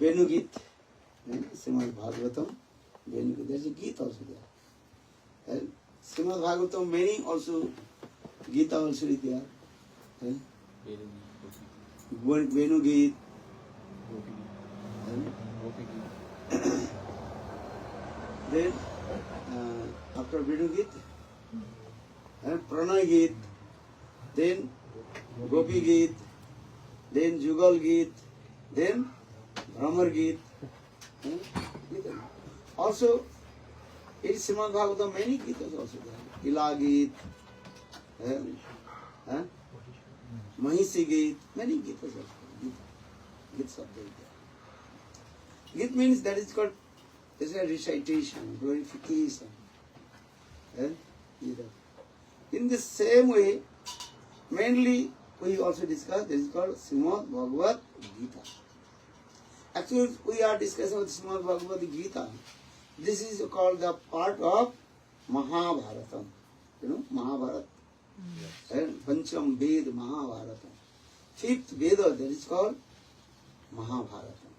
Venu Git, Srimad Bhagavatam, Venu Git. There's a Gita also there. And Srimad Bhagavatam, many also, Gita also is there. Venu Git. Then, after Venu Git, Pranay Git, then Gopi Git, then Jugal Git, then Brahmar Git. Also, in Srimad Bhagavatam, many Gitas also there. Ila Git, Mahisi Git, many Gitas also. Gits are there. Git means that is called, is a recitation, glorification. In the same way, mainly we also discuss, this is called Srimad Bhagavad Gita. Actually, we are discussing with Srimad Bhagavad Gita. This is called the part of Mahabharatam. You know, Mahabharata. And Pancham Ved Mahabharatam. Fifth Veda, that is called Mahabharatam.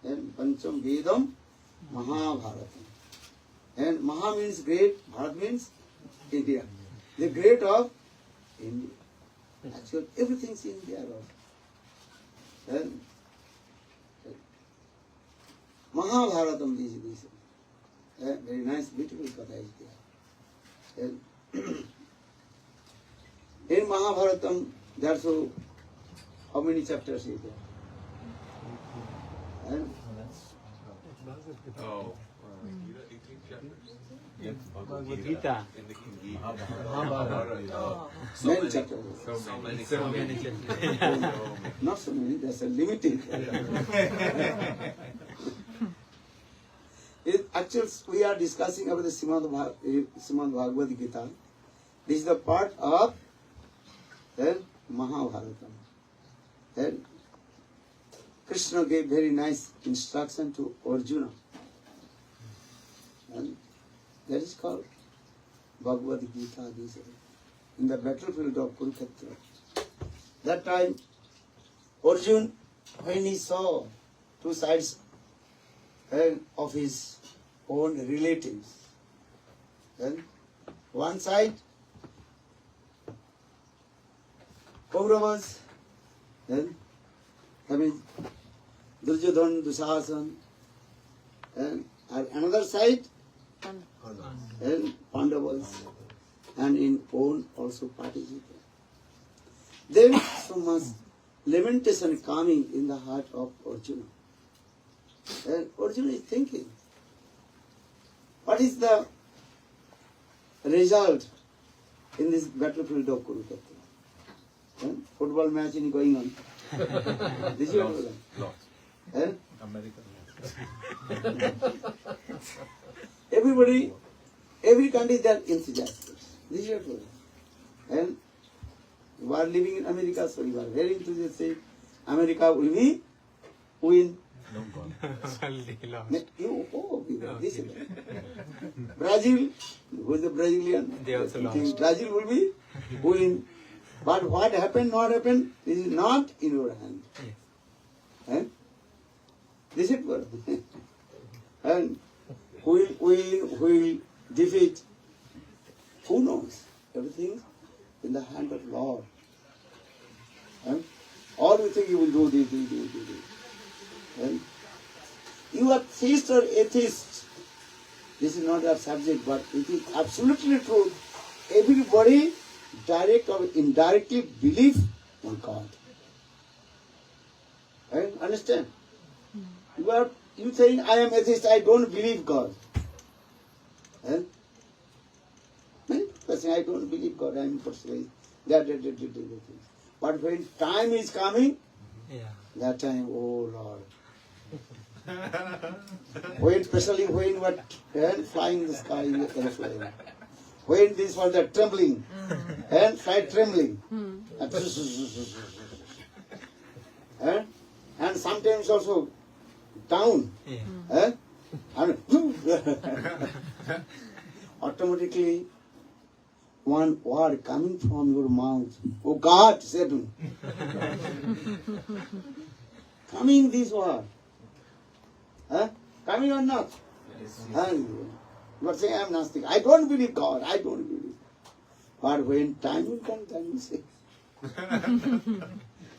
And Pancham Vedam Mahabharatam. And Maha means great, Bharat means India. The great of India. Actually, everything is in there. And Mahabharatam, this. Very nice, beautiful katha is there. And in Mahabharatam, there are so, how many chapters is there? And Oh, 18 chapters. Yes, Bhagavad Gita. In the Mahabharata. many chapters. So many chapters. Not so many, there's a limited. Actually, we are discussing about the Srimad Bhagavad Gita. This is the part of Mahabharatam. Then Krishna gave very nice instruction to Arjuna. And that is called Bhagavad Gita. In the battlefield of Kurukshetra. That time, Arjuna, when he saw two sides of his own relatives, then one side, Kauravas, then having Duryodhana, Dushasan, and another side, and Pandavas, and in own also participate. Then so much lamentation coming in the heart of Arjuna. And Arjuna is thinking, what is the result in this battlefield of Kurukshetra? Football match is going on. This is what Lost. America lost. Everybody, every country they are enthusiastic. This is what. And you are living in America, so you are very enthusiastic. America will be win. No God. This is it. Brazil, who is the Brazilian? They also lost. Brazil will be win. But what happened, not happened, this is not in your hand. Yes. This is what. And who will win, who will defeat? Who knows? Everything in the hand of Lord. All you think you will do this. You are theist or atheist. This is not our subject, but it is absolutely true. Everybody, direct or indirectly, believe in God. Understand? You saying, I am atheist, I don't believe God. Many people saying, I don't believe God, I am persuaded. But when time is coming, that time, oh Lord. When, especially when what flying in the sky, airplane. When this was the trembling, and fly trembling. And sometimes also down. And automatically one word coming from your mouth. Oh God, save me. Coming this word. Huh? Coming or not? But say I am Nastic. I don't believe God. I don't believe. But when time will come, then we say.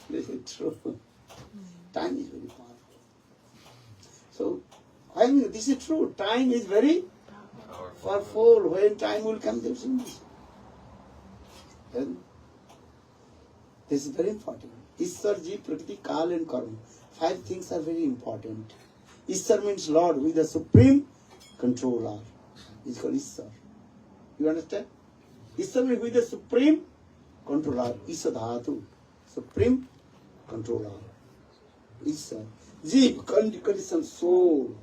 This is true. Time is very powerful. So, I mean, this is true. Time is very powerful. When time will come, there is no. And this is very important. Ishwar ji, Prakriti, Kal and Karma. 5 things are very important. Ishwar means Lord, who is the supreme controller. It's called Ishwar. You understand? Ishwar means who is the supreme controller. Ishadhatu. Supreme controller. Ishwar. Jeev, conditioned soul.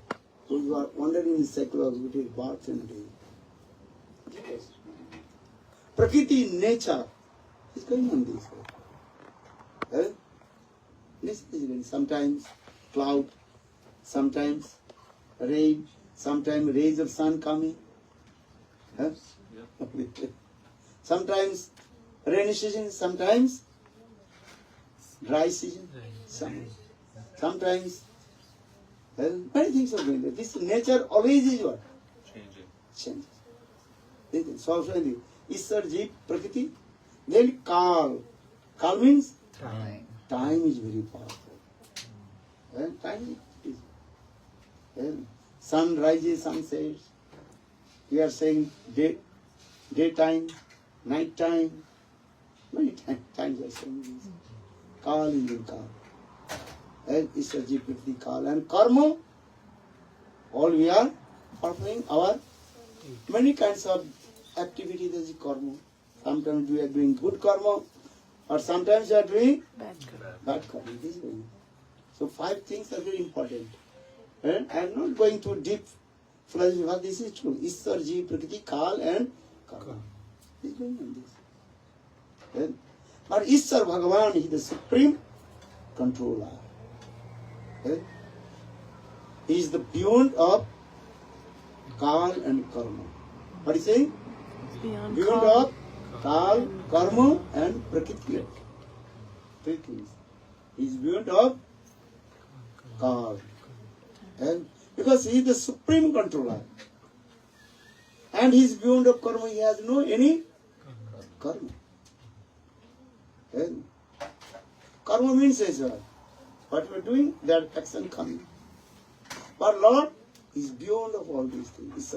Those who are wandering in secular beauty, birth and day. Yes. Prakriti, nature. It's going on this way. Eh? This is sometimes cloud, sometimes rain, sometimes rays of sun coming. Huh? Sometimes rainy season, sometimes dry season. Sometimes many things are going on. This nature always is what? Changing. Changes. So also in the Ishwar ji, Prakriti, then Kal. Kal means time is very powerful. Time is. Sun rises, sun sets. We are saying daytime, night time. Many times are saying this. Kal is in Kal. And Ishwar ji, Prakriti, Kal. And Karma, all we are performing our many kinds of activity. That is karma. Sometimes we are doing good karma, or sometimes we are doing bad karma. This is going. So 5 things are very important. And I am not going to deep philosophy, but this is true. Ishwar ji, Prakriti, Kal and karma. This is going on this. And, but Ishwar Bhagavan is the supreme controller. And he is the beyond of Kal and karma. What is he saying? Beyond of Kal, Karma and Prakriti. 3 things. He is beyond of Kal. And because he is the supreme controller. And he is beyond of karma. He has no any karma. And karma means as well. What we are doing, that action coming. But Lord is beyond of all these things.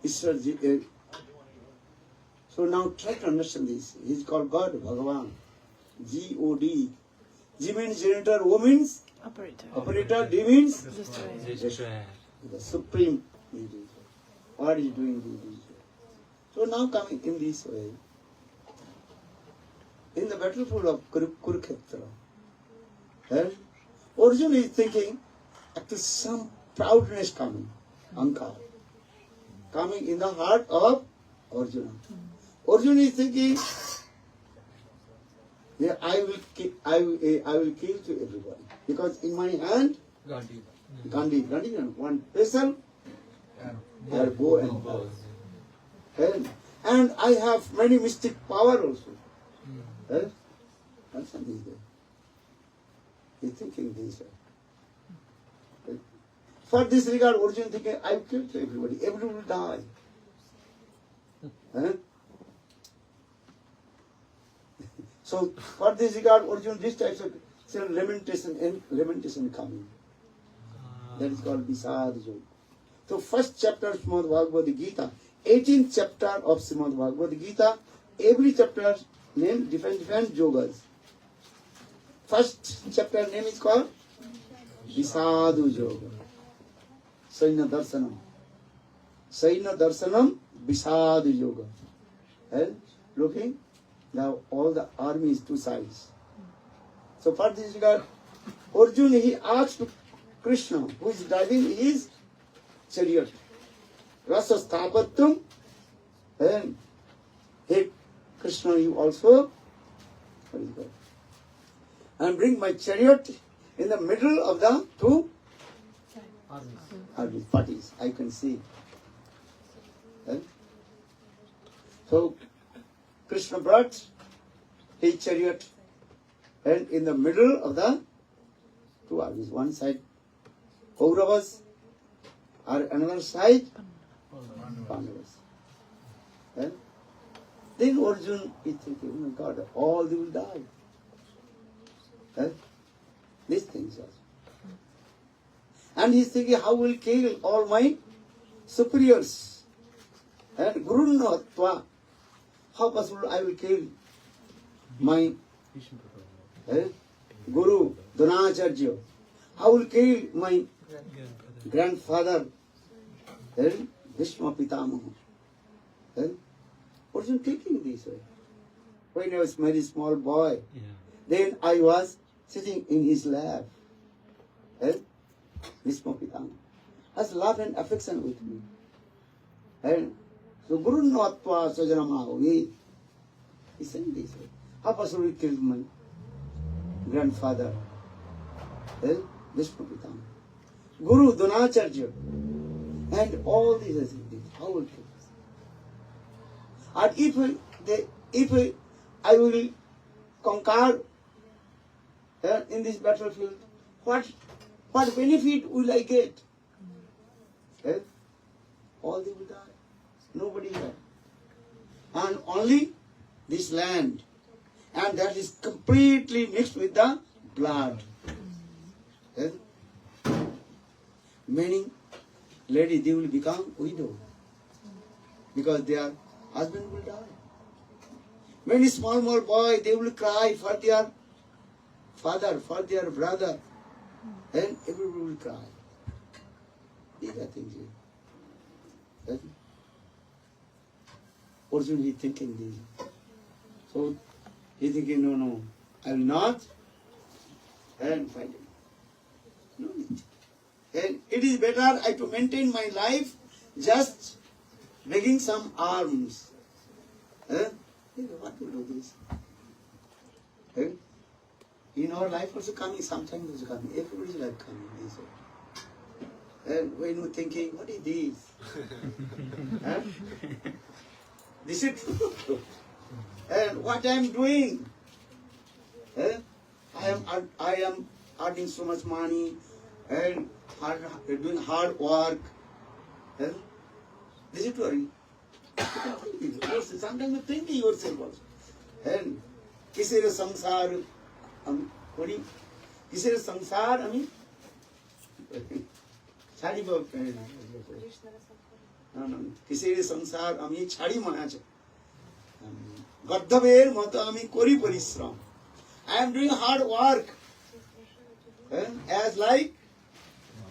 Ishwar. So now try to understand this. He is called God, Bhagavan. G-O-D. G means generator, O means operator, D means Destroyer. the supreme. What is doing this? So now coming in this way, in the battlefield of Kurukshetra, Arjuna is thinking, after some proudness coming, Ankar, coming in the heart of Arjuna. Arjuna is thinking, yeah, I will kill to everybody because in my hand, Gandhi, one vessel, and bow and bow. And I have many mystic power also. Understand this? He's thinking this. For this regard, Arjuna thinking, I will kill to everybody. Everyone will die. So, for this regard, Arjuna, this types of lamentation coming. That is called Visad Yoga. So, first chapter of Srimad Bhagavad Gita, 18th chapter of Srimad Bhagavad Gita, every chapter name different yogas. First chapter name is called Visadu Yoga. Saina Darsanam. Saina Darsanam Visadu Yoga. And looking, now all the army is 2 sides. So for this regard, Arjuna, he asked Krishna, who is driving his chariot. Rasa Sthapatum, and hey Krishna, you also, what is that? And bring my chariot in the middle of the 2 armies, parties. I can see. So Krishna brought his chariot and in the middle of the two armies. One side Kauravas, or another side Pandavas. And then Arjun is thinking, oh my God, all they will die. And these things also. And he's thinking, how will kill all my superiors? And Guru Natva, how possible I will kill my Guru Dronacharya? How will kill my grandfather? Bhishma Pitamaha. Arjun thinking this way. When I was a very small boy, Yeah. then I was sitting in his lap. Bhishma Pitamaha has love and affection with me. And so Guru Natva Sajanamaho, he said this way. How possible we killed my grandfather? Bhishma Pitamaha. Guru Dronacharya. And all these things. How will kill us? And if I will conquer in this battlefield, what benefit will I get? All they will die. Nobody will. And only this land. And that is completely mixed with the blood. Many ladies, they will become widow. Because their husband will die. Many small boys, they will cry for their father, for their brother. And everybody will cry. These are things. Arjun is thinking this. So he thinking, no, I will not and fight him. No need. And it is better I to maintain my life just making some arms. What will do this? In our life also coming, sometimes also coming. Everybody's life coming this way. And when you're thinking, what is this? This is true. And what I am doing? I am earning so much money and doing hard work. This is worry. Sometimes you think yourself also. And kisir samsar, kisir samsar, I mean, chari bo, kisir samsar, I mean, chari manacha. Gaddhaber mata, I mean, kori parishram. I am doing hard work. As like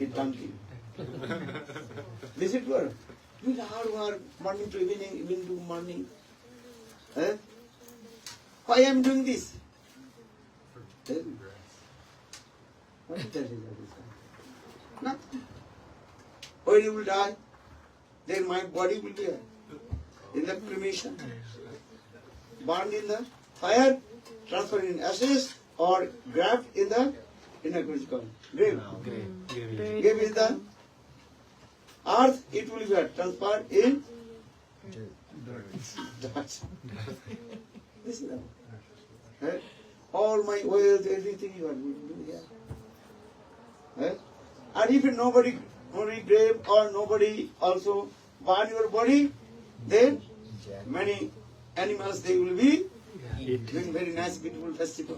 a donkey. This is work. Doing hard work, morning to evening, evening to morning. Why I am doing this? What is that? Nothing. When you will die, then my body will be in the cremation, burned in the fire, transferred in ashes, or grabbed in the grave. Grave is the earth, it will be transferred in dirt. This is the all my wealth, everything you are going to do here. And if nobody grave or nobody also burn your body, then many animals, they will be doing very nice, beautiful festival.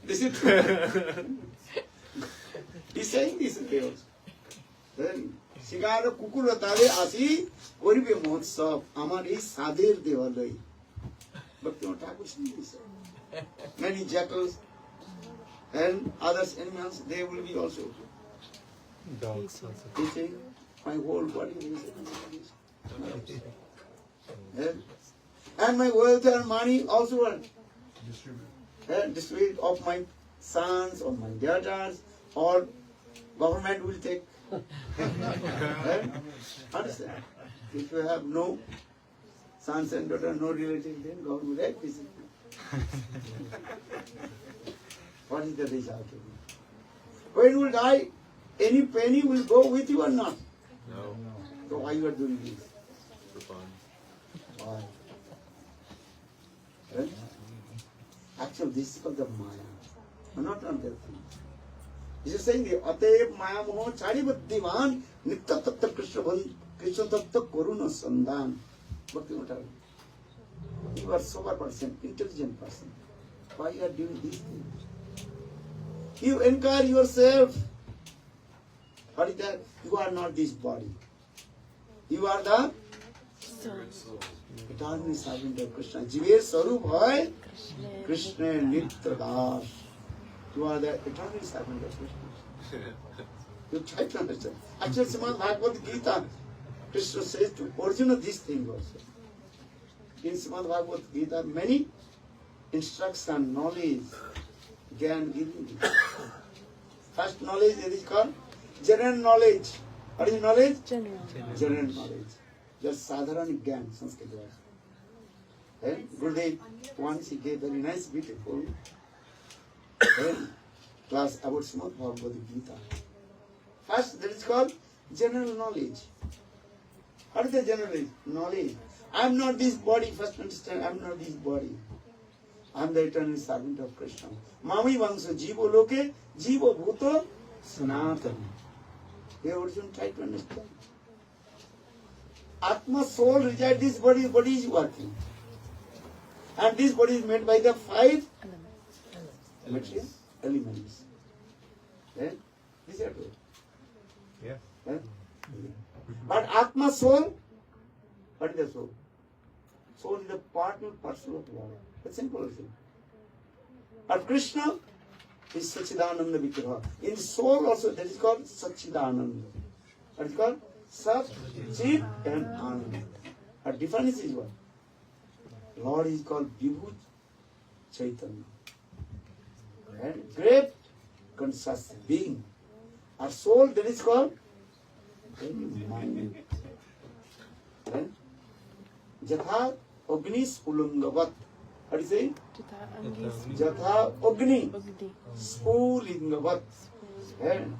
This is true. He's saying this way also. Then Shigara Kukura Tale Asi Oribe Motsav Amari Sadir Devalai. But no Thakur this. Many jackals and others animals, they will be also. Dogs also. He's saying, my whole body is and my wealth and money also are distributed of my sons or my daughters, or government will take. Understand? If you have no sons and daughters, no relatives, then God will have this. What is the result? When you will die, any penny will go with you or not? No. So why you are doing this? For fun. Why? Actually, this is called the Maya, not another thing. This is saying the Atev Maya Moho Chari Bhaktivan Nitya Tattva Krishna Tattva Koruna Sandhan. Bhakti Matar. You are sober person, intelligent person. Why you are doing these things? You inquire yourself. What is that? You are not this body. You are the eternal servant of Krishna. Jiver Sarup Hoy Krishna Nitya Das. You are the eternal servant of Krishna. You try to understand. Actually, Srimad Bhagavad Gita, Krishna says to Arjuna this thing also. In Srimad Bhagavad Gita, many instruction, knowledge, Gyan given. First knowledge is called general knowledge. What is knowledge? General knowledge. Just sadharan Gyan, Sanskrit word. And Gurudev, once he gave very nice, beautiful class about Srimad Bhagavad Gita. First, that is called general knowledge. What is the general knowledge? I am not this body. First understand, I am not this body. I am the eternal servant of Krishna. Mami Vamsa Jivo Loke, Jivo Bhuto Sanatana. Here Arjuna try to understand. Atma soul resides this body is working. And this body is made by the 5 material elements. Then, these are good. Yeah. But Atma soul, what is the soul? Soul is the partner parcel of Lord. That's simple thing. But Krishna is Sachidananda Vigraha. In the soul also, that is called Sachidananda. What is called? Sat, Chit and Anand. A difference is what? Lord is called Vibhu Chaitanya. And great conscious being. Our soul, that is called very minute. And Jatha Agnis Ulangavat. What do you say? Jatha Agni Spulingavat. And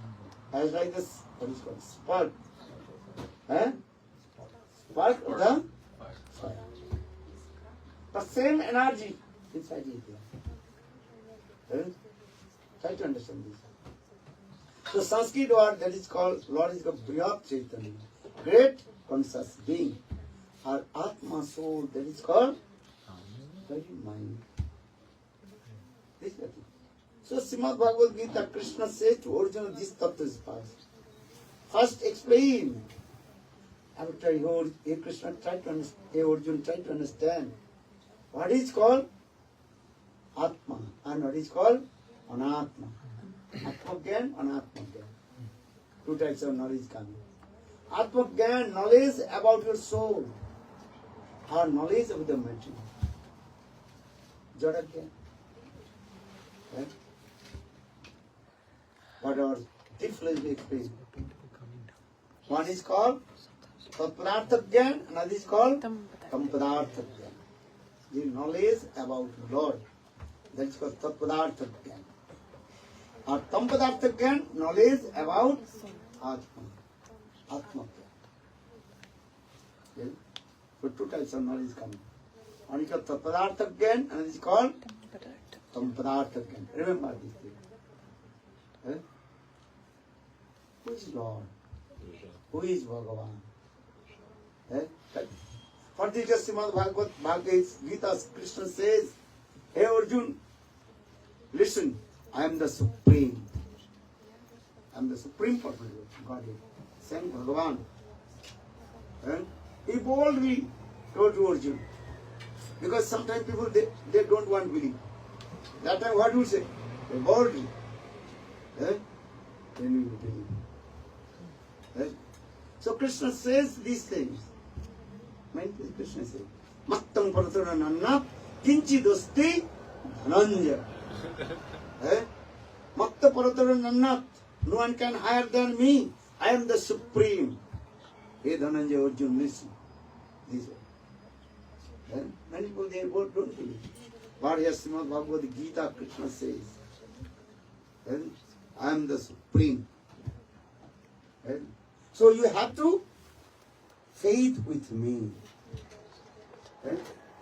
as like this, what is called? Spark. Spark of the fire. The same energy inside it. Try to understand this. So Sanskrit word that is called, Lord is called Brihad Chaitanya. Great conscious being. Our Atma soul that is called very mind. This is the thing. So Srimad Bhagavad Gita, Krishna says to Arjuna, this tattva is past. First explain. After he Krishna tried to understand, Arjuna tried to understand what is called Atma and what is called Anatma. Atma Gyan, Anatma Gyan. 2 types of knowledge coming. Atma Gyan, knowledge about your soul, or knowledge of the material. Jada Gyan. Right? What are differently explained? One is called Tatpadartha Gyan, another is called Tampadartha Gyan. The knowledge about Lord. That is called Tatpadartha Gyan. Or Tampadartha Gyan, knowledge about Atma. Atma Gyan. Okay? So 2 types of knowledge coming. One is called Tatpadartha Gyan, another is called Tampadartha Gyan. Remember this thing. Eh? Who is Lord? Who is Bhagavan? Eh? For this Srimad Bhagavad Gita, Krishna says, Hey Arjuna, listen, I am the Supreme. I am the Supreme Personality of Godhead. Same Bhagavan. And he boldly told to Arjuna. Because sometimes people, they don't want to believe. That time what do you say? They boldly. Eh? Then we will believe. Eh? So Krishna says these things. Mind Krishna says, Mattam Paratara Nanna Kinchi Dosti Dhananja. Matta Paratara Nanna. No one can higher than me. I am the Supreme. Hey Dhananja Arjuna, listen. This way. Many people they don't believe. But here Srimad Bhagavad Gita, Krishna says, I am the Supreme. So you have to faith with me.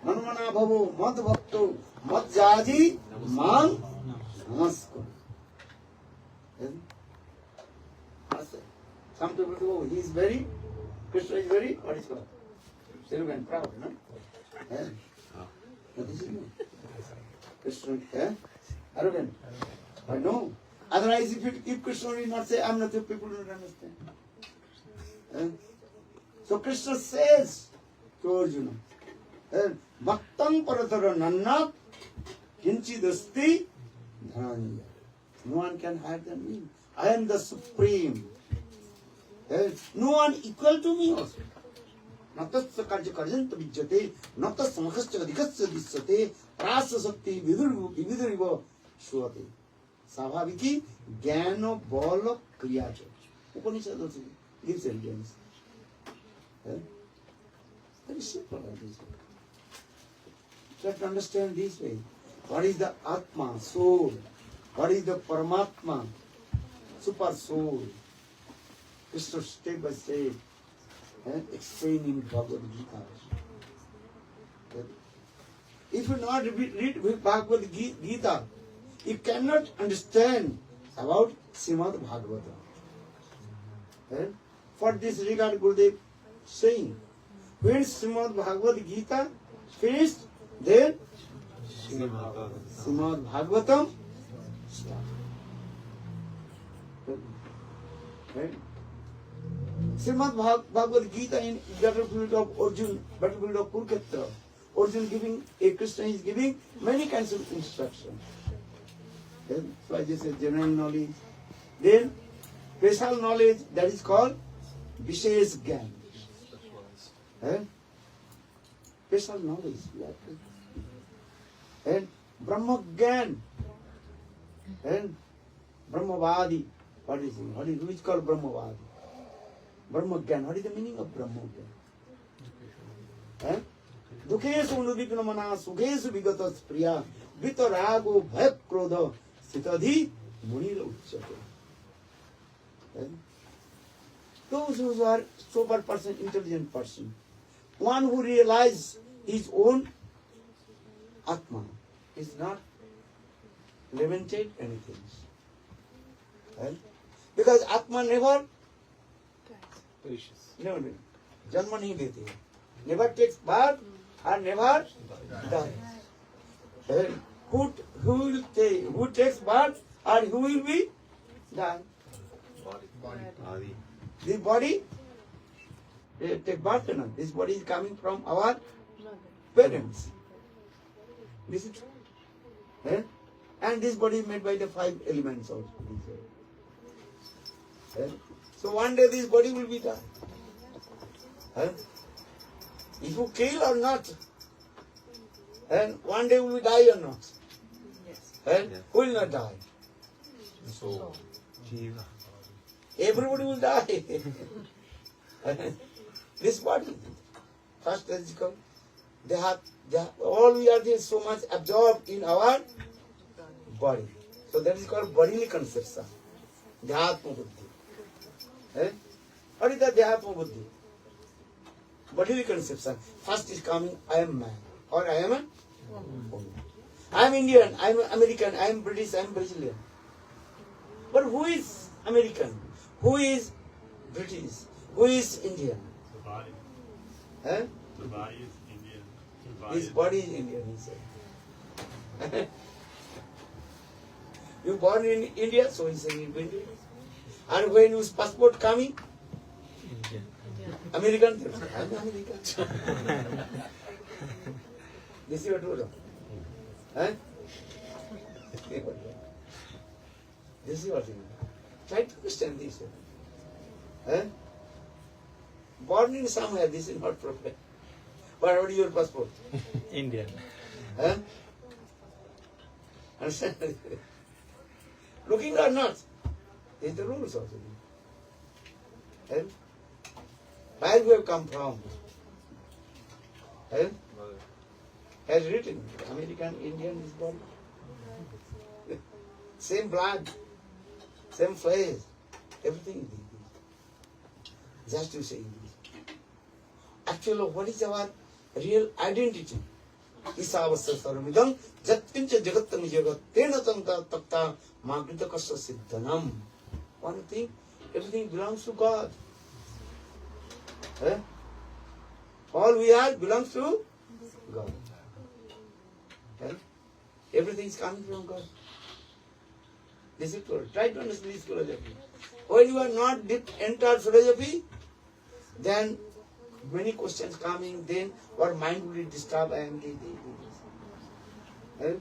Manmana bhavo mad bhakto mad jaji man namaskar. Some people go, he is very, Krishna is very, what is called? Arrogant, proud, no? Yeah. No, this is no. Krishna, yeah? Arrogant. But no. Otherwise, if Krishna will not say, I am not, the people don't understand. Yeah? So Krishna says to Arjuna, Bhaktang paratara nannat kinchidasti dhananya. No one can hide than me. I am the supreme. No one equal to me also. Natasya karja karjanta vijjate, natasya makhasya adhikasya disyate, prasya sakti viduriva shuvate. Savabhiki jnana bala kriyacha. Upanishad also gives evidence. Very simple like this. Try to understand this way. What is the Atma, soul? What is the Paramatma, super soul? Krishna step by step explaining Bhagavad Gita. If you not read Bhagavad Gita, you cannot understand about Srimad Bhagavatam. For this regard, Gurudev saying, when Srimad Bhagavad Gita finished, then Srimad Bhagavatam started. Right? Srimad Bhagavad Gita in battlefield of Arjuna, battlefield of Kurukshetra, Arjuna Krishna is giving many kinds of instructions. So I just said general knowledge. Then special knowledge, that is called Vishesh Gyan. Special knowledge. And Brahma Gyan. And Brahmavadi. What is it? Who is called Brahmavadi? Brahma Gyan. What is the meaning of Brahma Gyan? Dukhesu unubhikna mana sukhesu vigatas priya vitarago bhaya krodha sitadhi munira uchyate. Those who are sober person, intelligent person, one who realizes his own Atma is not lamented anything. Because Atma never Janma nahi lete. Never takes birth and never dies. Who takes birth and who will be die? Body. This body take birth or not? This body is coming from our parents. This is true. And this body is made by the 5 elements also. So one day this body will be done. If you kill or not, and one day will we die or not? Yes. Who will not die? So, Jiva. Everybody will die. This body, first as you come, all we are there so much absorbed in our body. So that is called bodily conception. Dhyatma buddhi. What is the Dhyatma buddhi? Bodily conception. First is coming, I am man, or I am a woman. I am Indian, I am American, I am British, I am Brazilian. But who is American? Who is British? Who is Indian? The body. The body is Indian. His body is Indian, he said. You born in India, so he said Indian. And when his passport coming, Indian. American, I'm American. This is what you know. This is what you know. Try to understand this. Born in somewhere, this is not problem. But what is your passport? Indian. Understand? Looking or not, is the rules also. Where we have come from? Has written American, Indian is born. Same blood, same face, everything is this. Just to say this. Actually, what is our real identity? ईशावस्य सर्वमिदं जत्किंच जगत्तं जगत् तेन तक्ता मागृतकस्य सिद्धनम. One thing, everything belongs to God. Eh? All we are belongs to God. Eh? Everything is coming from God. This is true. Try to understand this philosophy. When you are not deep entered philosophy, then many questions coming, then our mind will be disturbed and eh?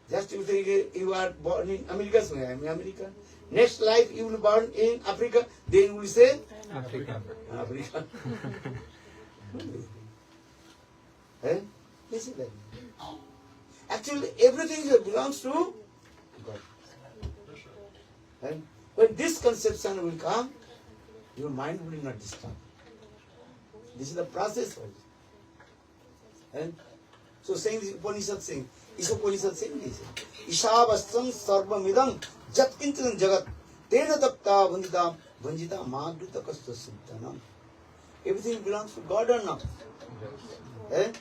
Just you think you are born in America, so I am American. Next life you will be born in Africa, then you will say Africa. Africa. Eh? This is that. Actually, everything belongs to God. And when this conception will come, your mind will not disturb. This is the process of it. And so saying this Upanishad saying, is Upanishad saying this? Ishavastam sarvamidam jatkintan jagat tena tapta vanjita magrita kasta siddhanam. Everything belongs to God or not? Eh?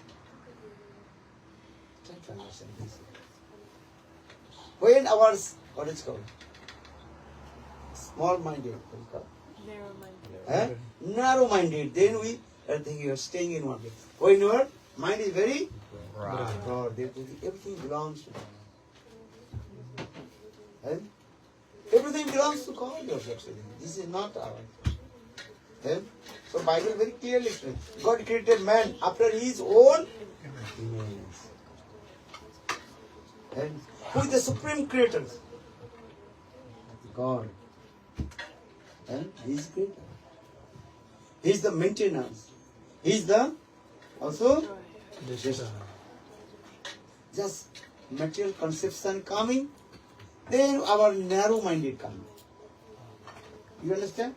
Try to understand this. When our, what is called? Small-minded, what is called? Narrow-minded. Narrow-minded. Then we are thinking you are staying in one place. When your mind is very broad, everything belongs to God. And everything belongs to God. This is not ours. And so Bible very clearly explains. God created man after His own image. And who is the supreme creator? God. And He is creator. He is the maintenance. He is the also just material conception coming, then our narrow-minded coming. You understand?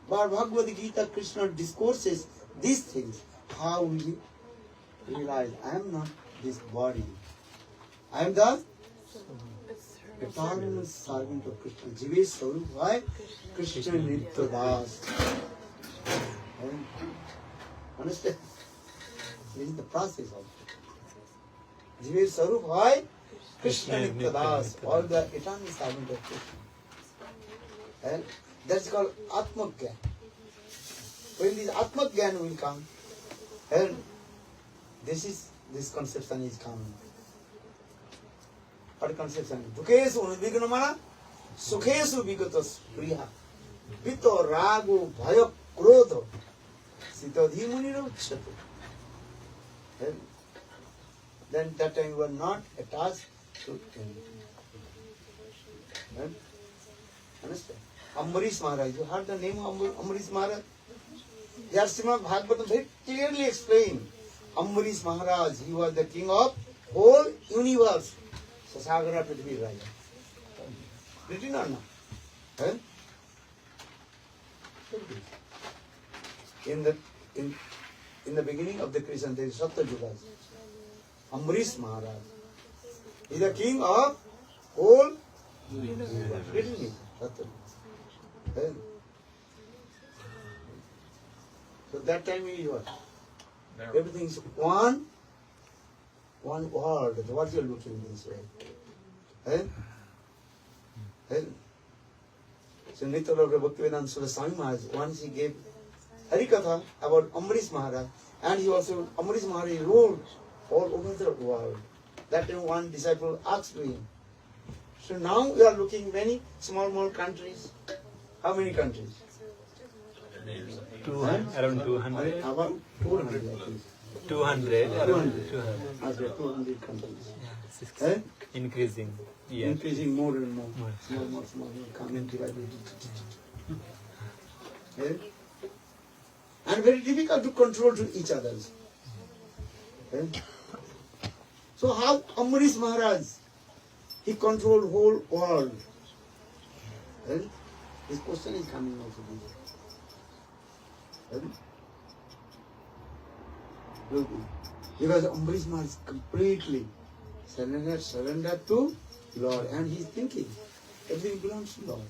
But Bhagavad Gita, Krishna discourses these things. How we realize I am not this body. I am the eternal servant of Krishna. Jive Swarup, why? Krishna Nitya Das. Understand? This is the process of it. Jive Swarup, why? Krishna Nitya Das, all the eternal servant of Krishna. And that's called Atma Gyan. When this Atma Gyan will come, and this conception is coming. What conception? Dukesu unudvignamana, sukhesu vigatas priya, pito rago bhaya krodho, sitadhi munira uchchatu. Then that time you are not attached to anything. Understand? Ambarish Maharaj, you heard the name of Ambarish Maharaj? There Srimad Bhagavatam very clearly explained. Ambarish Maharaj, he was the king of whole universe. Sasagara Prithvi Raja. Written or not? Eh? In the beginning of the Krishna, there is Satyajuga. Ambarish Maharaj is the king of whole universe. Written in Satyajuga. So that time is what? Everything is one world. What you are looking this way? So Nitya Bhaktivedanta Swami Maharaj, once he gave Harikatha about Ambarish Maharaj, and he also, Ambarish Maharaj ruled all over the world. That time one disciple asked to him. So now we are looking many small countries. How many countries? 200, around 200. About 400, I think. 200. 200 countries. Yeah, increasing. Yeah. Increasing more and more. More, coming divided. And very difficult to control to each other. So how Ambarish Maharaj, he controlled whole world. This question is coming also. Because Ambarish Maharaj is completely surrendered to Lord, and he is thinking everything belongs to Lord.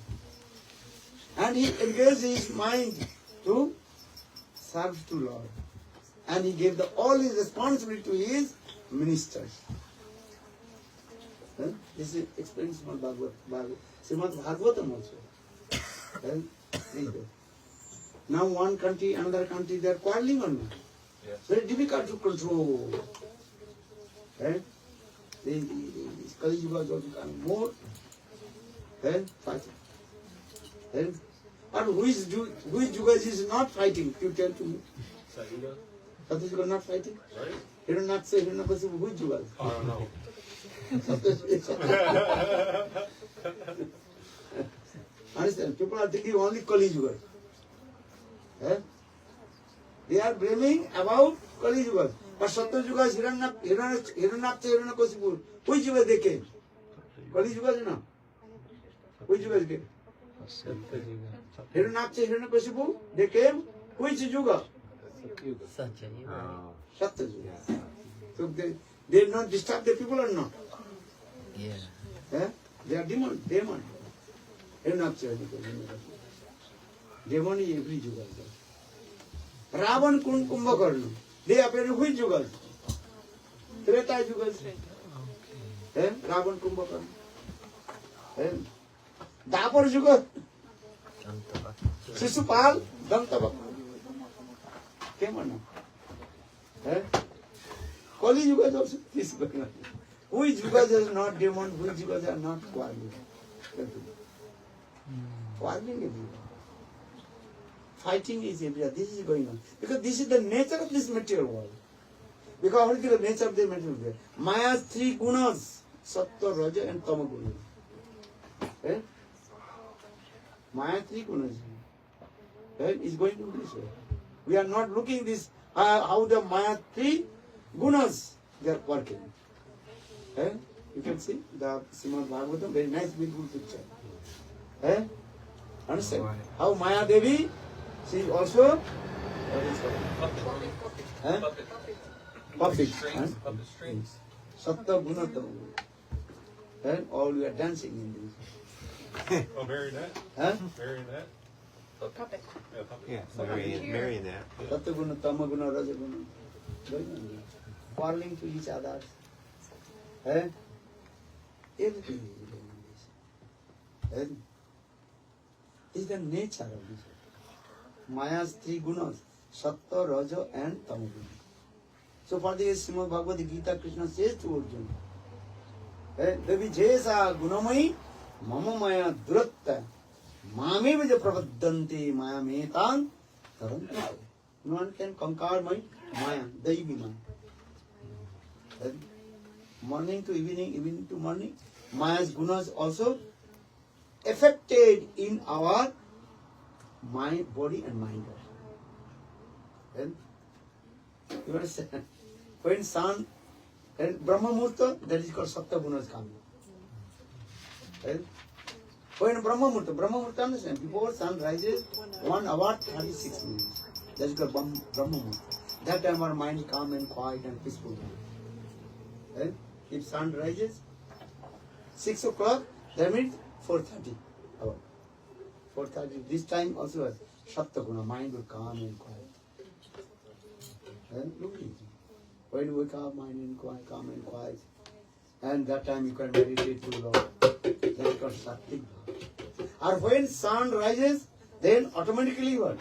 And he engages his mind to serve to Lord. and he gave all his responsibility to his ministers. This is explained in Srimad Bhagavatam also. There you go. Now one country, another country, they are quarreling or not? Yes. Very difficult to control. Right? This Kali Yuga is also becoming more fighting. And who is Yuga is not fighting? You tell to me. Satyuga Yuga not fighting? Right? Hiranyaksha, Hiranyakasipu, who is Yuga? I don't know. Understand? People are thinking only Kali Yuga. They are blaming about Kali Yuga. But Satya Yuga is Hiranyaksha, Hiranyakasipu. Which Yuga they came? Kali Yuga is not. Which Yuga they came? Hiranyaksha, Hiranyakasipu, they came. Which Yuga? Satya Yuga. So they not disturb the people or not? Yeah. They are demon. Hiranyaksha, demon is every Yuga. Ravan Kumbhakarna. They appear in which Yuga? Treta Yuga. Ravan Kumbhakarna. Dapar Yuga. Sisupal Dantavak. Came on now. Kali Yuga is also this. Which Yugas are not demon, which Yugas are not quarreling. Quarreling everywhere. Fighting is everywhere. This is going on. Because this is the nature of this material world. Because what is the nature of the material world? Maya's three gunas, Sattva, Raja and Tama gunas. Maya three gunas. Is going to this way. We are not looking this how the Maya three gunas they are working. You can see the Srimad Bhagavatam, very nice, beautiful picture. Understand? How Maya Devi, she is also what is called? Puppet. Puppet strings. Sattva Guna Tama. All we are dancing in this. Oh, marionette? Marionette? Puppet. Yeah, puppet. Yeah, marionette. Sattva Guna, Tama Guna, Raja Guna. Going on. Quarreling to each other. Everything is doing this. This is the nature of this. Maya's three gunas, Sattva, Raja and Tama guna. So for this Srimad Bhagavad Gita, Krishna says to Arjuna, Devi Jesa Gunamai, Mama Maya Duratta, Mame Vija Pravadante, Maya Metan, Taranta. No one can conquer my Maya, Daivi Maya. Morning to evening, evening to morning, Maya's gunas also affected in our mind, body and mind. You understand? When sun and Brahma Murta, that is called Sattva gunas coming. When Brahma Murta, understand? Before sun rises, 1 hour 36 minutes. That is called Brahma Murta. That time our mind is calm and quiet and peaceful. If sun rises 6 o'clock, that means 4:30 hour. 4:30. This time also has Sattva guna, mind will calm and quiet. Look at it. When you wake up, mind and quiet, calm and quiet. And that time you can meditate to Lord. That is called Sattvik bhava. Or when sun rises, then automatically what?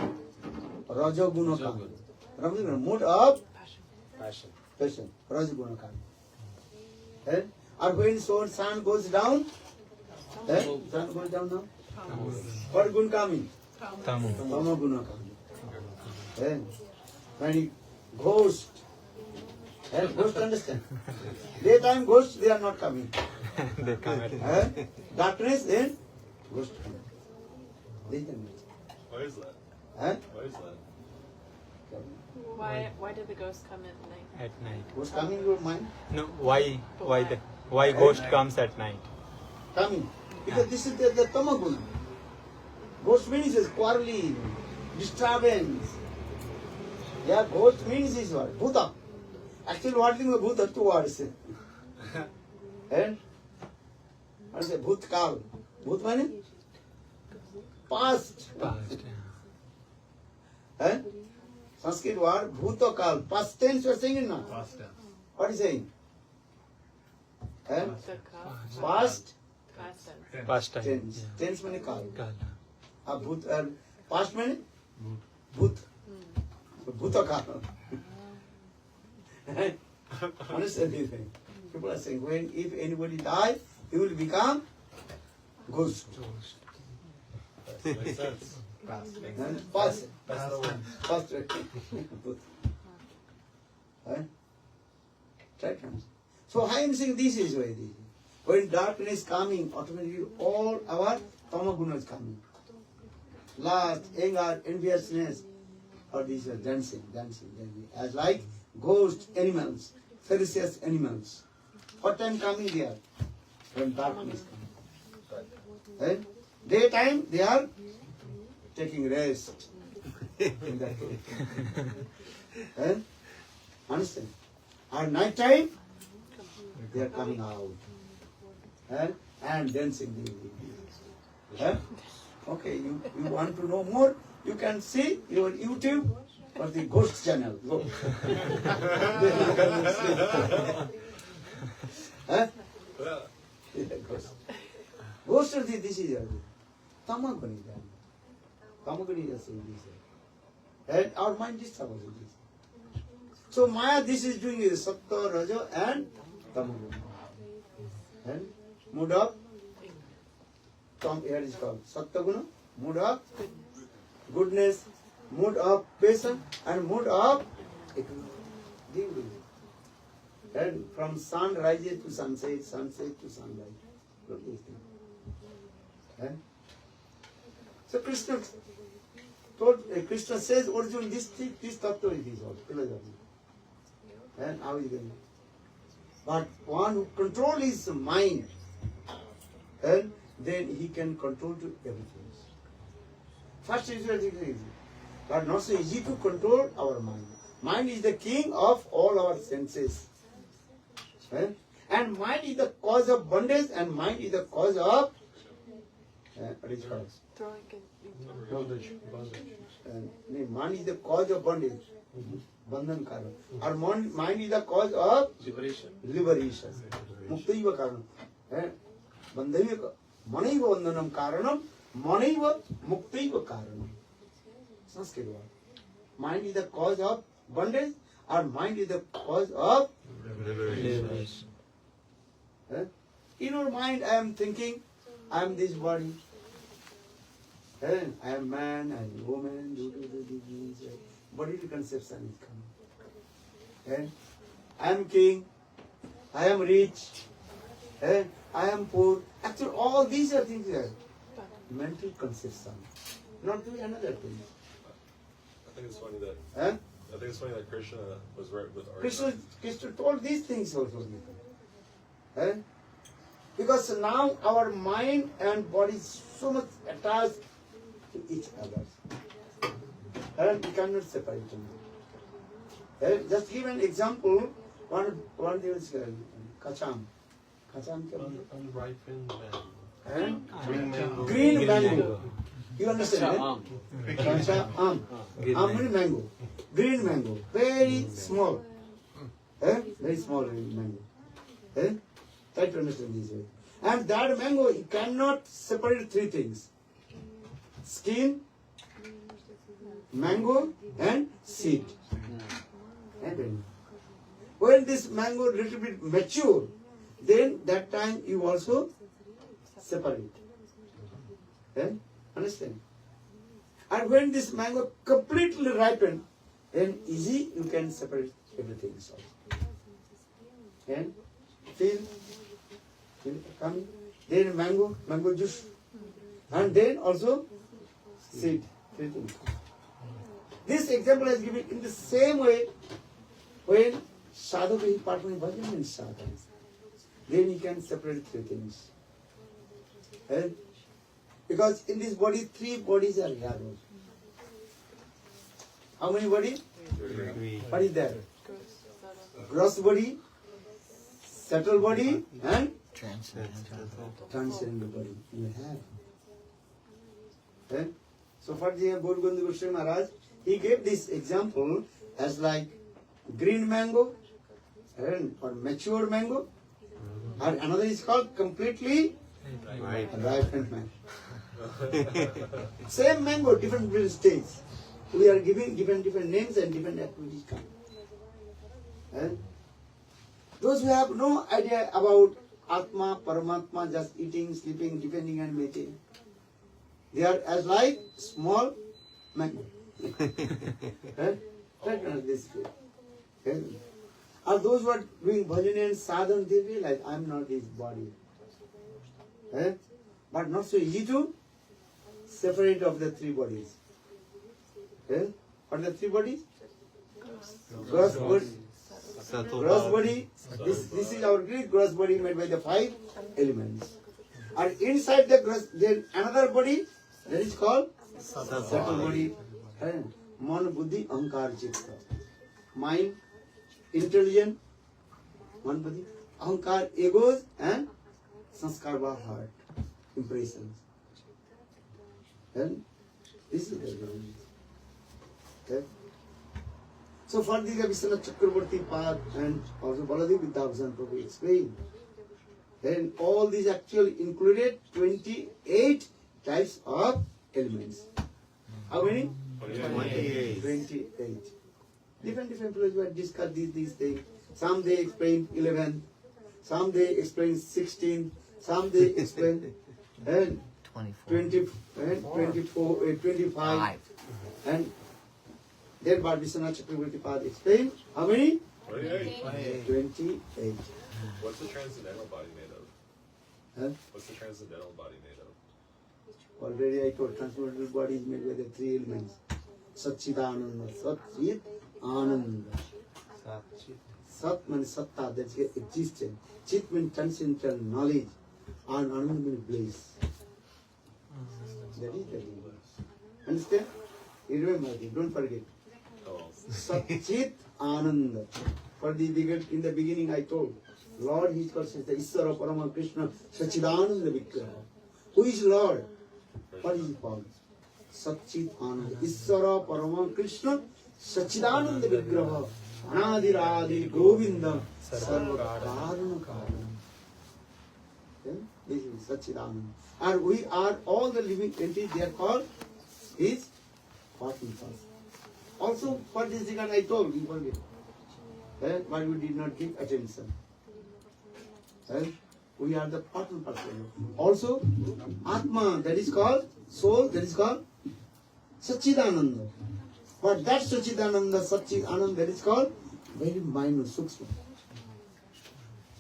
Raja guna comes. Raja guna, mood of passion. Raja guna comes. Or when sun goes down, sun goes down now. What gun coming? Tamu. Tama guna coming. When ghost, ghost understand? Daytime ghosts they are not coming. They come at Darkness then ghost coming. This is the nature. Why is that? Why is that? Why did the ghost come at night? at night. Ghost coming in your mind? No, why ghost comes at night? Coming. Because this is the Tama guna. Ghost means is quarreling, disturbance. Yeah, ghost means is what? Bhuta. Actually, what is the Bhuta? 2 words. And what is it? Bhutkal. Bhut means past. Past. Eh? Sanskrit word bhutakal. Past tense you are saying it now. Past tense. What is saying? Eh? The ka. Past Past tense. Past time. tense. Tense means kal. Kala. Bhut, past means bhut. So bhutakal. Understand this thing? People are saying when if anybody dies, he will become ghost. Makes sense. Past. Past. Right? So I am saying this is why this is. When darkness coming, automatically all our tamaguna is coming. Lust, anger, enviousness, or these are dancing. As like ghost animals, ferocious animals. What time coming they are? When darkness coming. And daytime they are taking rest in that way. And understand? At night time they are coming out and dancing. Okay, you want to know more? You can see your YouTube or the Ghost channel. Go. Ghost is this is Tamagani. Tamagani is saying this. And our mind is about this. So Maya, this is doing is Sattva, Raja and Tamaguna. And mood of here is called Sattva-guna, mood of goodness, mood of patience, and mood of equilibrium. And from sun rises to sunset, sunset to sunrise. Look at this thing. And so Krishna says, Arjuna, this tattva is all, philosophy. And how is it going? But one who controls his mind, and then he can control to everything. First is very easy, but not so easy to control our mind. Mind is the king of all our senses. And mind is the cause of bondage, and mind is the cause of Throwing bondage. And mind is the cause of bondage. Bandhan karan. Our mind is the cause of liberation. Muktaiva karanam. Bandhaiva manaiva bandhanam karanam. Manaiva muktaiva karanam. Sanskrit word. Mind is the cause of bondage. Our mind is the cause of liberation. In our mind, I am thinking, I am this body. I am man, I am woman, body to conception is coming. I am king, I am rich, I am poor. Actually, all these are things that mental conception, not doing another thing. I think it's funny that Krishna was right with Arjuna. Krishna told these things also. Because now our mind and body is so much attached to each other. And we cannot separate them. Just give an example. One day was kacham. Kacham Unripened and green mango. You understand? Kacha means mango. Green mango. Very small. Very small mango. Try to understand this way. And that mango, you cannot separate three things. Skin, mango, and seed. And when this mango little bit mature, then that time you also separate. Understand? And when this mango completely ripen, then easy you can separate everything. And feel coming. Then mango juice, and then also seed. This example is given in the same way when sadhu is partner in bhajan and sadhu. Then you can separate three things. Because in this body, three bodies are here. How many bodies? What is there? Gross body, subtle body, and transcendental body. You have. So for the Guru Gobind Goswami Maharaj, he gave this example as like green mango and or mature mango, and another is called completely ripened mango. Same mango, different stages. We are giving different names and different activities come. And those who have no idea about Atma, Paramatma, just eating, sleeping, depending and making, they are as like small mango. Right? Right? This way. Are those who are doing bhajan and sadhana, they realize I am not his body. But not so easy to separate of the three bodies. What are the three bodies? Gross body. Gross body. This is our Greek gross body made by the 5 elements. And inside the gross, then another body that is called subtle body. Man, buddhi, ahankar, chitta. Mind, intelligent, man, buddhi, ahankar, egos, and sanskar by heart, impressions. And this is the body. Okay. So for this, Vishwanath Chakravarti Pad and also Baladev Vidyabhasan Prabhu explained. Then all these actually included 28 types of elements. How many? 28. 28. Different people who have discussed these things. Some they explain 11, some they explain 16, some they explain and 20 and 24, 25, and then Bhad Vishwanath Chakravarti Pad explained how many? 28. 28. What's the transcendental body made of? Huh? What's the transcendental body made of? Already I told transcendental body is made by the 3 elements. Satchidananda. Satchit Ananda. Sat means satta, that's existence. Chit means transcendental knowledge. And Ananda means bliss. That is the thing. Understand? You remember it, don't forget. Oh. Satchit Ananda. For the in the beginning I told, Lord he is called the Isvara Parama Krishna Satchidananda Vigraha. Who is Lord? What is he called? Satchit Ananda. Isvara Parama Krishna Satchidananda Vigraha. Anadiradi Govinda Sarva Karana Karana. This is Satchidananda. And we are all the living entities, they are called his particles. Also, for this regard I told you forget. But we did not give attention. We are the partner person. Also, Atma, that is called soul, that is called Satchidananda. But that Satchidananda, Satchidananda, that is called very minute, Sukshma.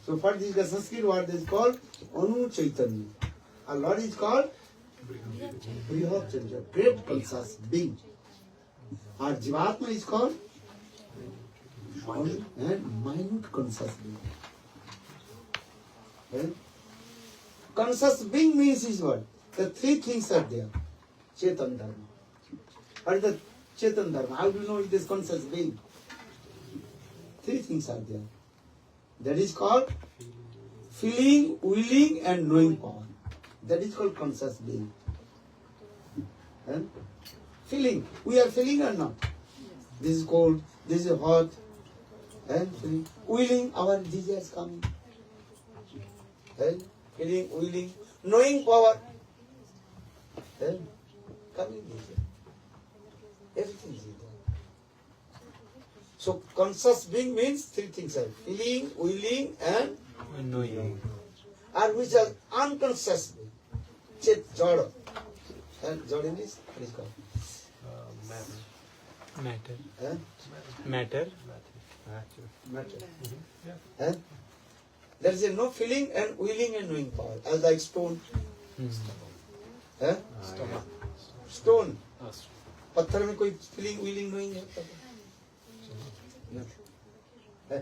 So for this, the Sanskrit word is called Anu Chaitanya. Our Lord is called Brihat Chandra, great conscious being. Our Jivatma is called and minute conscious being. Conscious being means is what? The 3 things are there. Chetan Dharma. What is the Chetan Dharma? How do you know it is conscious being? 3 things are there. That is called feeling, willing and knowing power. That is called conscious being. Feeling. We are feeling or not? This is cold, this is hot. And feeling. Willing, our desires coming. Feeling, willing, knowing power. Coming desire. Everything is there. So conscious being means 3 things are feeling, willing and Knowing. are which are unconscious being. Chit, jada. And jada means what is called? Matter. Matter. Matter. There is no feeling and willing and knowing power. As like stone. Stone. पत्थर में कोई feeling, willing, knowing है?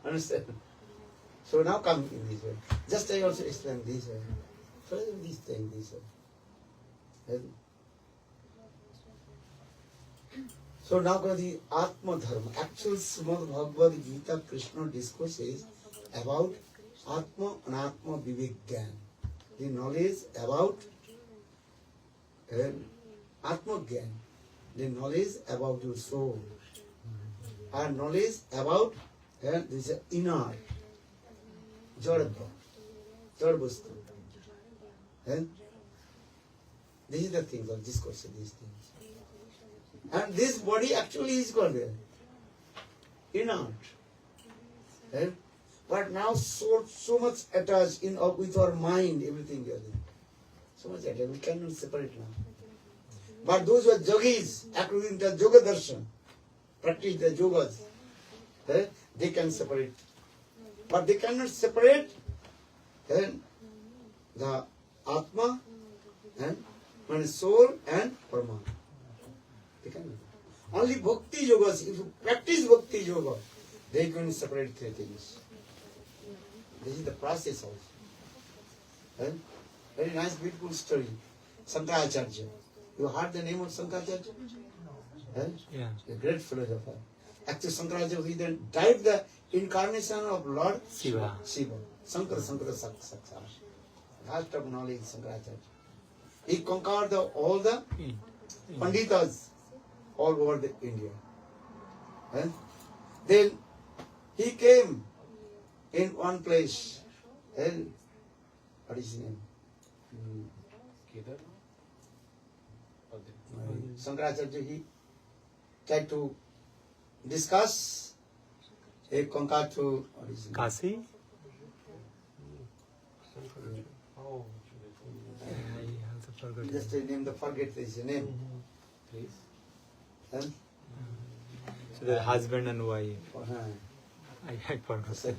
Understand? So now come in this way. Just I also explain this way. Further this thing, this way. So now go the Atma Dharma. Actual Srimad Bhagavad Gita Krishna discourses about Atma and Atma Vivek Gyan. The knowledge about Atma Gyan. the knowledge about your soul, and knowledge about this inner, Jadabha, Jadabustu. This is the things of discourse of these things. And this body actually is called inert. But now so much attached with our mind, everything we are doing. So much attached, we cannot separate now. But those who are yogis, according to Yoga Darshan, practice the yogas, they can separate. But they cannot separate the Atma and soul and Parama. They cannot. Only Bhakti yogas, if you practice Bhakti yoga, they can separate three things. This is the process also. Very nice, beautiful story. Sankaracharya. You heard the name of Sankaracharya? Yeah. A great philosopher. Actually, Sankaracharya, he then died the incarnation of Lord Shiva. Sankara Saksa. Vast of knowledge, Sankaracharya. He conquered all the Panditas all over the India. Then he came in one place. What is his name? Sankaracharya, he tried to discuss a conquer to what is his name? Kasi? Just a name, forget his name. So the husband and wife. I had forgotten.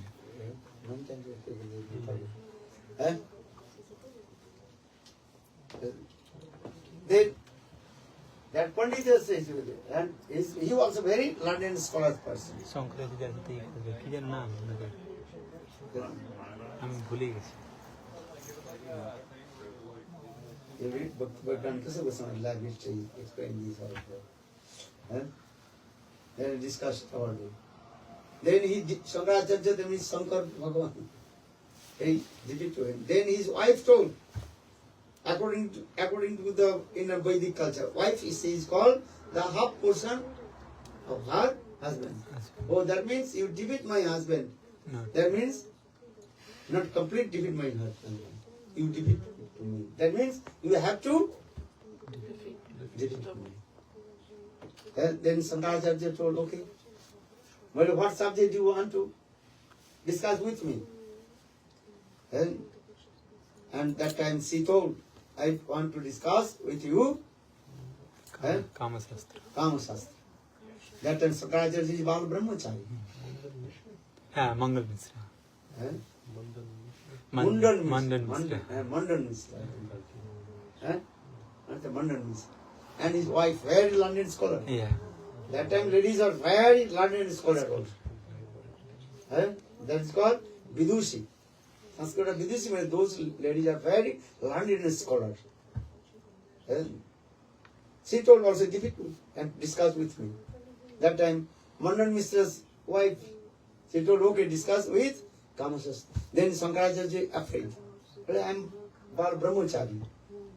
Then that Pandita says, and he was a very London scholar person. কি যেন নাম আমি ভুলে গেছি You read Bhakti Kasa Goswami language to explain these also. Then he discussed about it. Then Sankaracharya, then is Shankar Bhagavan. He did it to him. Then his wife told, according to the inner Vedic culture, wife is called the half portion of her husband. Oh, that means you defeat my husband. No. That means not complete defeat my husband. You defeat to me. That means you have to defeat me. And then Sankaracharya told, okay, well, what subject do you want to discuss with me? And that time she told, I want to discuss with you Kama Shastra. Kama Shastra. That time Sankaracharya is Bala Brahmachari. Yeah, Mangal Misra. Mundan Misra. Mundan Misra. Mundan Misra. And his wife, very London scholar. Yeah. That time ladies are very London scholar also. That is called Vidushi. Sanskrit Vidushi means those ladies are very London scholars. She told also difficult and discuss with me. That time Mundan Misra's wife, she told, okay, discuss with Kama Shastra. Then Sankaracharya afraid. I am Bal Brahmachari.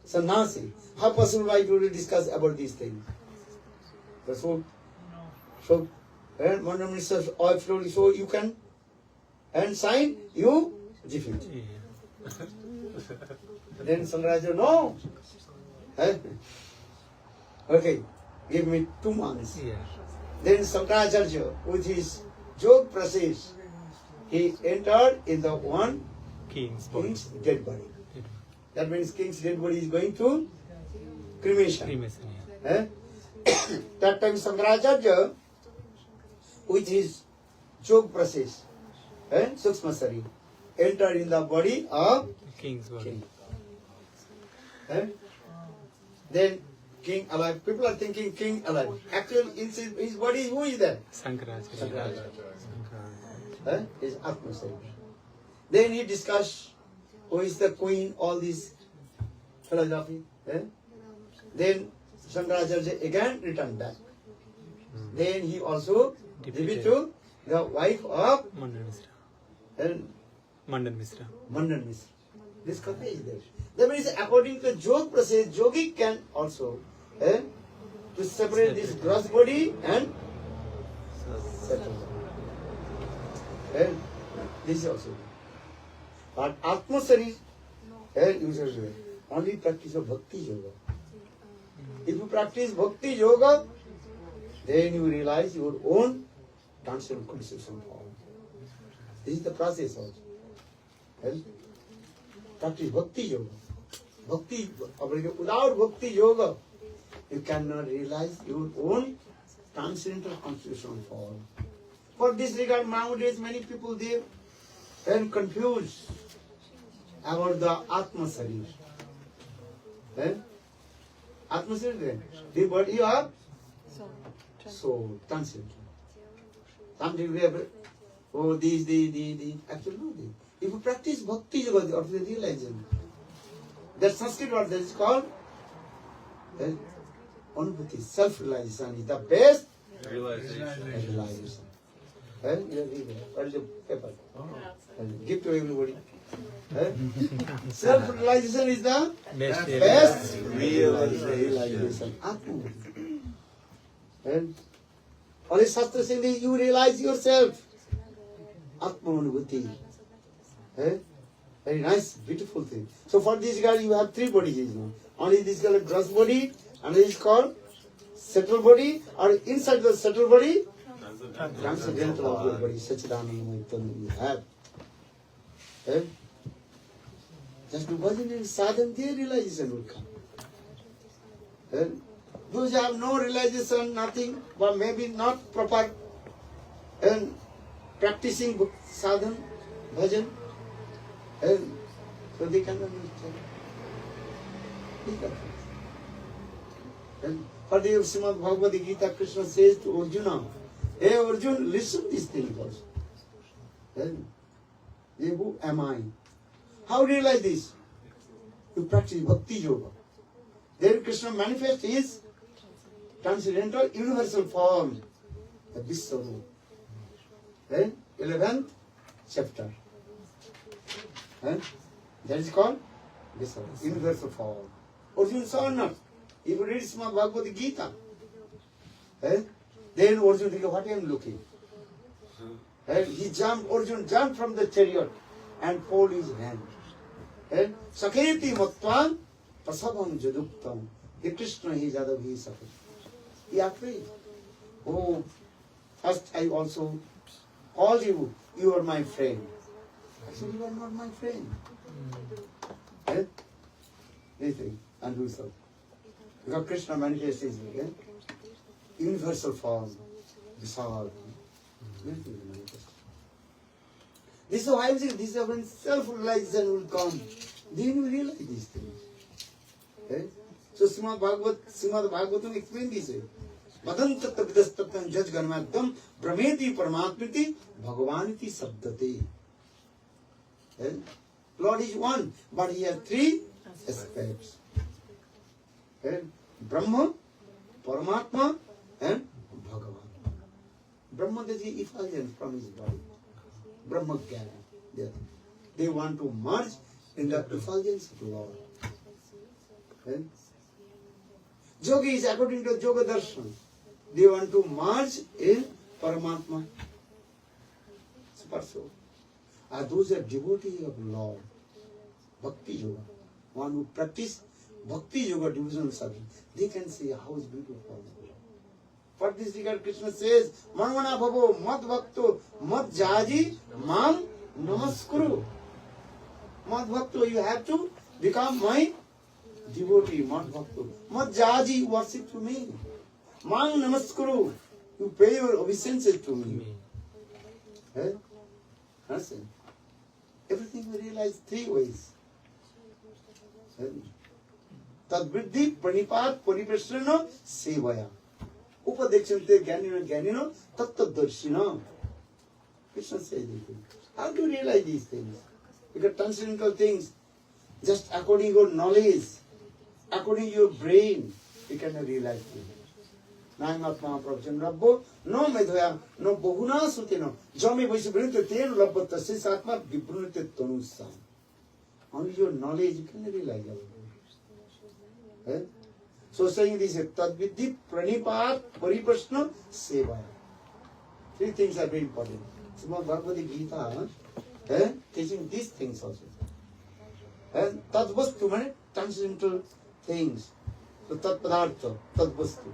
So now say, how possible I to discuss about these things? So Mundan Misra's wife told, so you can and sign, you defeat. Yeah. Then Sankaracharya, no. Okay, give me 2 months. Yeah. Then Sankaracharya, with his jog process, he entered in the one King's king's dead body. That means king's dead body is going to cremation. Cremation, yeah. That time Sankaracharya, with his jog process, Sukshma Sari, entered in the body of King's body. king. Then king alive. People are thinking king alive. Actually, in his body, who is that? Sankaracharya. His Atma Sari. Then he discussed who is the queen, all this philosophy. Then Sankaracharya again returned back. Then he also gave to the wife of Mandan Misra. Mandan Misra. Mundan Misra. This katha is there. That means according to the jog process, yogi can also to separate this gross body and subtle body. And this is also. But Atma Sarir, and you should only practice of Bhakti Yoga. If you practice Bhakti Yoga, then you realize your own transcendental conception of all. This is the process also. And practice Bhakti Yoga. Bhakti, without Bhakti Yoga, you cannot realize your own transcendental constitution of all. For this regard, nowadays many people they are confused about the Atma Sarir. Atma Sarir, the body of soul, transcendental. Sometimes we have, oh, these. Actually, no, if you practice Bhakti Yoga, or the realization, that Sanskrit word that is called Anubhuti, self-realization is the best realization. And you read it. What is the paper? And give to everybody. Self-realization is the best realization. Atma. And all the Shastra saying that you realize yourself. Atma Anubhuti. Very nice, beautiful thing. So for this girl, you have three bodies now. Only this girl is gross body, and this is called subtle body, or inside the subtle body, transcendental of your body, Sachidananda you have. Just do bhajan and sadhana, their realization will come. Those who have no realization, nothing, but maybe not proper, and practicing sadhana, bhajan, and so they cannot understand. And for the Srimad Bhagavad Gita, Krishna says to Arjuna, hey Arjuna, listen these things also. And who am I? How do you realize this? You practice Bhakti Yoga. There Krishna manifests his transcendental universal form, the Vishwarupa. Then 11th chapter. And that is called Vishwarupa, universal form. Arjuna saw not. If you read Srimad Bhagavad Gita, then Arjuna thinks, what I am looking? And Arjuna jumped from the chariot and folded his hand. And Sakheti Matvan Prasabam Jaduktam. The Krishna he Jadav he Sakhi. He afraid. Oh, first I also called you, you are my friend. I said, you are not my friend. And they think, and do so. Because Krishna manifests his universal form, Visal. This is why I say, this is when self-realization will come. Then you realize these things. Okay? So Srimad Bhagavatam explains this way. Padam tatta vidastatam jaj ganmadam brahmeti paramatmiti bhagavaniti sabdate. Okay? Lord is one, but he has three aspects. Okay? Brahma, Paramatma, and Bhagavan. Brahma is the effulgence from his body. Brahma Jnana. They want to merge in the effulgence of the Lord. Okay? Yogis, according to Yoga Darshan, they want to merge in Paramatma. So, those are devotees of Lord. Bhakti Yoga. One who practice Bhakti Yoga devotional service, they can see how is beautiful. For this regard, Krishna says, Manvana bhavo mad bhakto mad jaji mam namaskuru. Mad bhakto, you have to become my devotee, mad bhakto. Mad jaji, worship to me. Mam namaskuru, you pay your obeisances to me. Understand? Everything we realize three ways. Tadviddhi pranipat pariprasrana sevaya. Upadekshante jnanino tattvadarshina. Krishna says these things. How do you realize these things? Because transcendental things, just according to your knowledge, according to your brain, you cannot realize things. Nayamatma Prabhupada Rabbo, no medhoya, no bohuna sutino, jami vaishabrinta ten rabbo tasis atma vibrunite tonusam. Only your knowledge you can realize everything. So saying this, Tadvidhi Pranipat Pariprashna Sevaya. Three things are very important. Srimad Bhagavad Gita teaching these things also. And Tadvastu means transcendental things. So Tat Padartha, Tadvastu.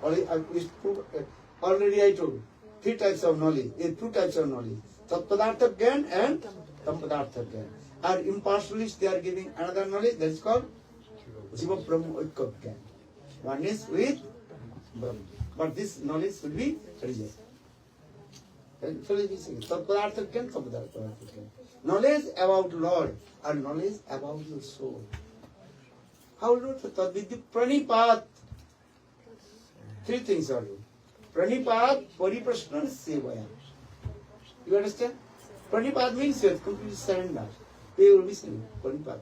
Already I told you, three types of knowledge, two types of knowledge. Tat Padartha Gyan and Tam Padartha Gyan. And impartialists, they are giving another knowledge that is called Jiva Brahma Oikya Gyan. One is with Brahma. But this knowledge will be rejected. Knowledge about Lord and knowledge about your soul. How do you Tadvidhi Pranipat? Three things are you. Pranipat, Pariprashna, Sevaya. You understand? Pranipat means you have completely surrendered. They will be saying Pranipat.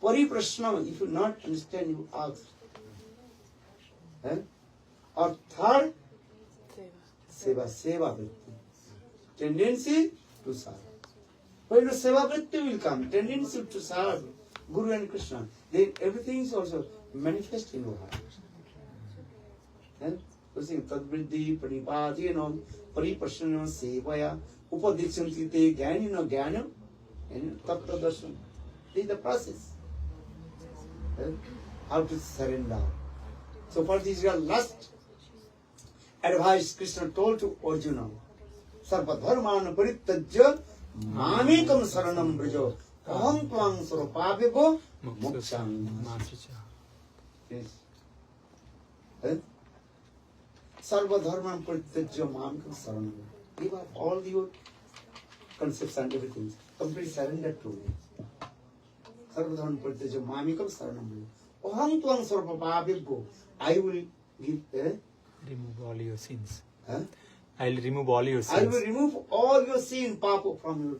Pariprashna, if you not understand, you ask. Or third, Seva, Seva Vritti. Tendency to serve. When the Seva Vritti will come, tendency to serve Guru and Krishna, then everything is also manifest in your heart. And so saying Tadvidhi Pranipati Pariprashna Sevaya Upadiksanti Te Jnanino Jnana and Tattvadarshana. This is the process. How to surrender. So for this last advice Krishna told to Arjuna. Sarva dharmana parityajya mamekam saranam brajo aham tvam sarupabhyo moksham. Yes. Sarva dharmana parityajya mamekam saranam. Give up all your concepts and everything. Completely surrender to me. Sarva dharmana parityajya mamekam saranam brajo aham tvam sarupabhyo. I will give Remove all your sins. Huh? I'll remove all your sins. I will remove all your sin, Papa, from your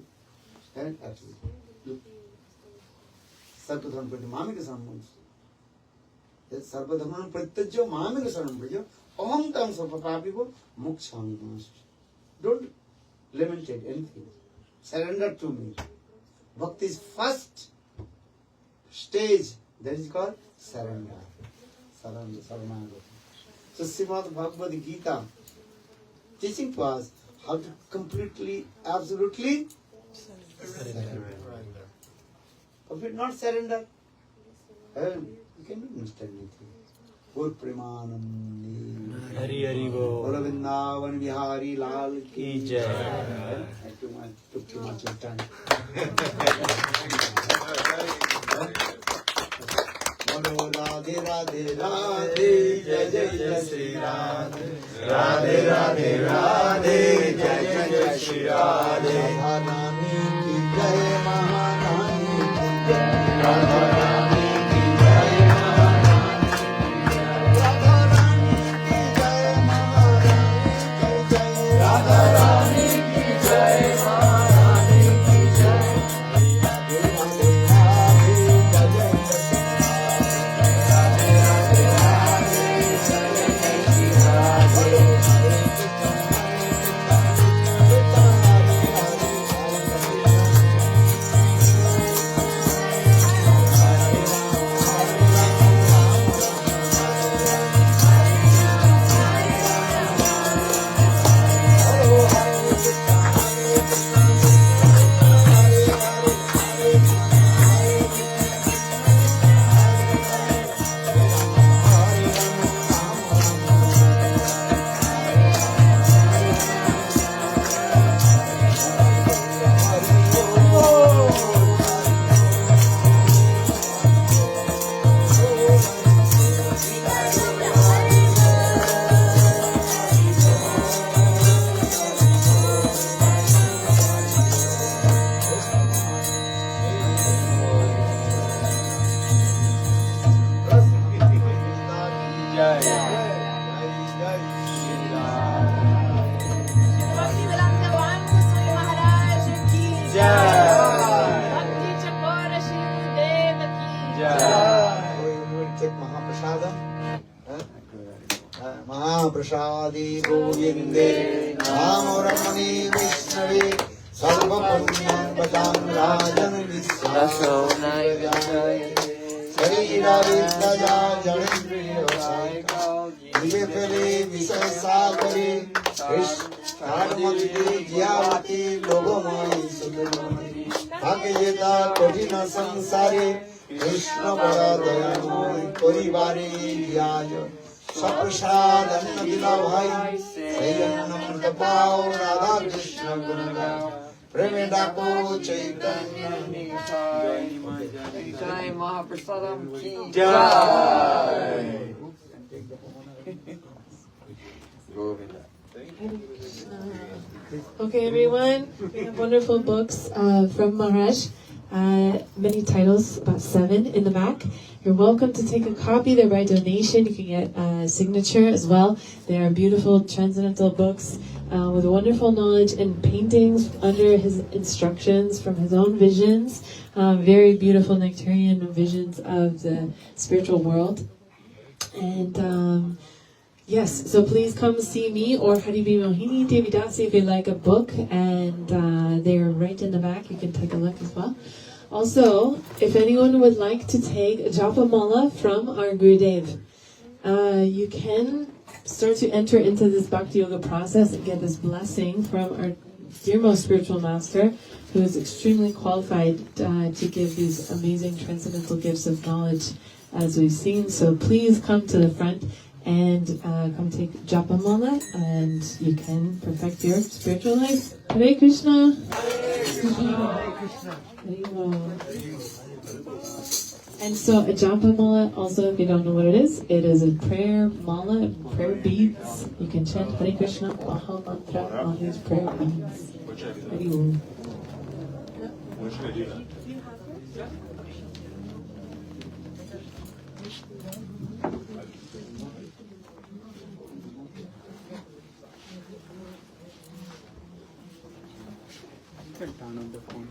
hand. Absolutely. Look. Sarvadharman Pratya Mamika Saranam. Sarvadharman Pratyajya Mamika Saranam Prajo. Aham tam sarvapapivo mokshami master. Don't lament anything. Surrender to me. Bhakti's first stage, that is called surrender. Surrender. So Srimad Bhagavad Gita teaching to us how to completely, absolutely surrender. If you not surrender, you cannot understand anything. Gur Premanam Hari Hari Bo. Bola Vrindavan Vihari Lal Ki Jai. I took too much of time. Bolo Radhe Radhe Radhe Jai Jai Jai Shri Radhe Radhe Radhe Radhe Jai Jai Jai Shri Radhe Maharani Ki Jai Maharani Ki Jai Radha Rani Ki Jai Maharani Ki Jai Radha Rani Ki Jai Maharani Ki Jai Radhe Radhe Radhe Jai Jai Mahaprasadi Govinde Namoramani Vishnave Sarva Punyam Bajam Rajan Visyaso শরীরা বিদ্যা জনেন্দ্রিয় সায়িকা দিবে ফেলে বিষয় সাগরে তার মধ্যে জিয়াবতী লোভময় সুখময় থাকে যে তার কঠিন সংসারে কৃষ্ণ বড় দয়াময় পরিবারে জিয়াজ সপ্রসাদ অন্ন দিলা ভাই সেই অন্ন মৃত পাও রাধা কৃষ্ণ গুণ গাও প্রেমে ডাকো Chaitanya Nitai Jai Mahaprasadam ki Joy Okay, everyone. We have wonderful books from Maharaj. Many titles, about 7 in the back. You're welcome to take a copy. They're by donation. You can get a signature as well. They are beautiful transcendental books with wonderful knowledge and paintings under his instructions from his own visions. Very beautiful nectarian visions of the spiritual world. And yes, so please come see me or Haribi Mohini Devidasi if you like a book, and they're right in the back. You can take a look as well. Also, if anyone would like to take a Japa Mala from our Gurudev, you can start to enter into this Bhakti Yoga process and get this blessing from our dear most spiritual master, who is extremely qualified to give these amazing transcendental gifts of knowledge as we've seen. So please come to the front and come take Japa Mala, and you can perfect your spiritual life. Hare Krishna. Hare Krishna. And so a Japa Mala, also if you don't know what it is a prayer mala, prayer beads. You can chant Hare Krishna Maha Mantra on these prayer beads. Hare Om. When should I do that? Turn on the phone.